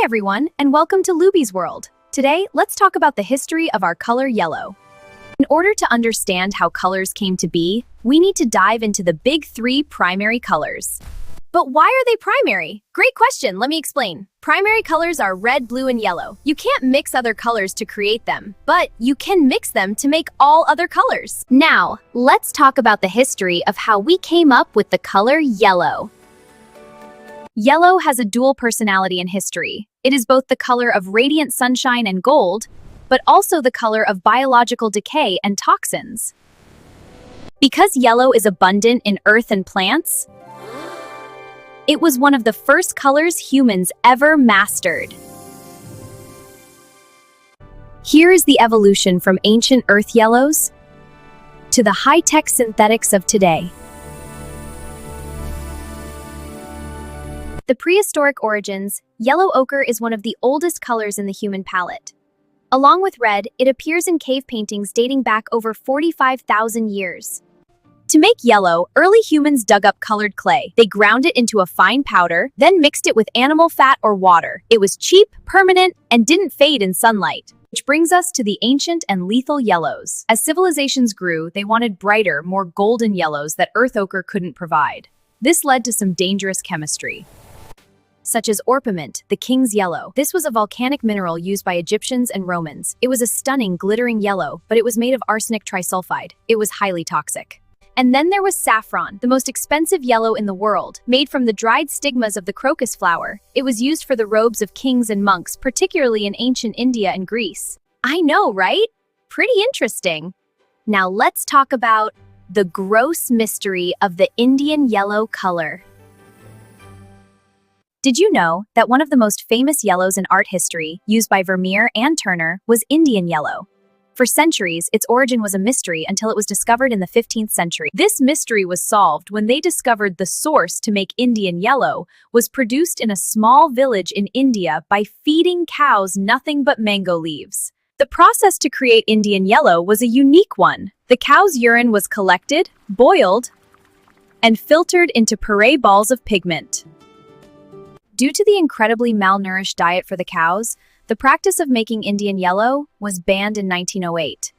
Hi everyone, and welcome to Luby's world. Today, let's talk about the history of our color yellow. In order to understand how colors came to be, we need to dive into the big three primary colors. But why are they primary? Great question, let me explain. Primary colors are red, blue, and yellow. You can't mix other colors to create them, but you can mix them to make all other colors. Now, let's talk about the history of how we came up with the color yellow. Yellow has a dual personality in history. It is both the color of radiant sunshine and gold, but also the color of biological decay and toxins. Because yellow is abundant in earth and plants, it was one of the first colors humans ever mastered. Here is the evolution from ancient earth yellows to the high-tech synthetics of today. The prehistoric origins, yellow ochre is one of the oldest colors in the human palette. Along with red, it appears in cave paintings dating back over 45,000 years. To make yellow, early humans dug up colored clay. They ground it into a fine powder, then mixed it with animal fat or water. It was cheap, permanent, and didn't fade in sunlight. Which brings us to the ancient and lethal yellows. As civilizations grew, they wanted brighter, more golden yellows that earth ochre couldn't provide. This led to some dangerous chemistry, such as orpiment, the king's yellow. This was a volcanic mineral used by Egyptians and Romans. It was a stunning, glittering yellow, but it was made of arsenic trisulfide. It was highly toxic. And then there was saffron, the most expensive yellow in the world, made from the dried stigmas of the crocus flower. It was used for the robes of kings and monks, particularly in ancient India and Greece. I know, right? Pretty interesting. Now let's talk about the gross mystery of the Indian yellow color. Did you know that one of the most famous yellows in art history, used by Vermeer and Turner, was Indian yellow? For centuries, its origin was a mystery until it was discovered in the 15th century. This mystery was solved when they discovered the source to make Indian yellow was produced in a small village in India by feeding cows nothing but mango leaves. The process to create Indian yellow was a unique one. The cow's urine was collected, boiled, and filtered into puree balls of pigment. Due to the incredibly malnourished diet for the cows, the practice of making Indian yellow was banned in 1908.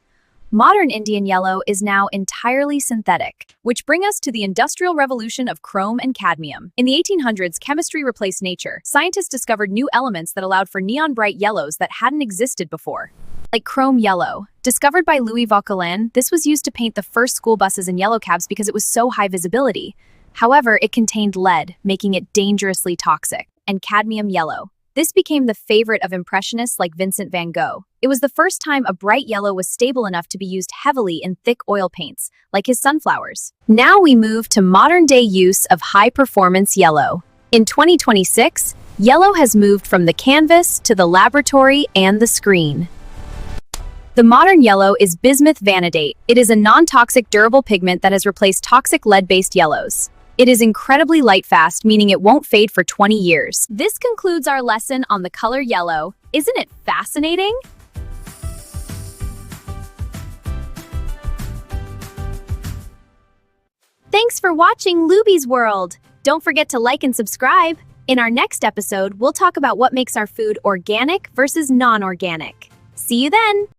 Modern Indian yellow is now entirely synthetic, which brings us to the Industrial Revolution of chrome and cadmium. In the 1800s, chemistry replaced nature. Scientists discovered new elements that allowed for neon-bright yellows that hadn't existed before. Like chrome yellow. Discovered by Louis Vauquelin, this was used to paint the first school buses and yellow cabs because it was so high visibility. However, it contained lead, making it dangerously toxic, and cadmium yellow. This became the favorite of impressionists like Vincent van Gogh. It was the first time a bright yellow was stable enough to be used heavily in thick oil paints, like his sunflowers. Now we move to modern-day use of high-performance yellow. In 2026, yellow has moved from the canvas to the laboratory and the screen. The modern yellow is bismuth vanadate. It is a non-toxic durable pigment that has replaced toxic lead-based yellows. It is incredibly light-fast, meaning it won't fade for 20 years. This concludes our lesson on the color yellow. Isn't it fascinating? Thanks for watching Luby's World. Don't forget to like and subscribe. In our next episode, we'll talk about what makes our food organic versus non-organic. See you then!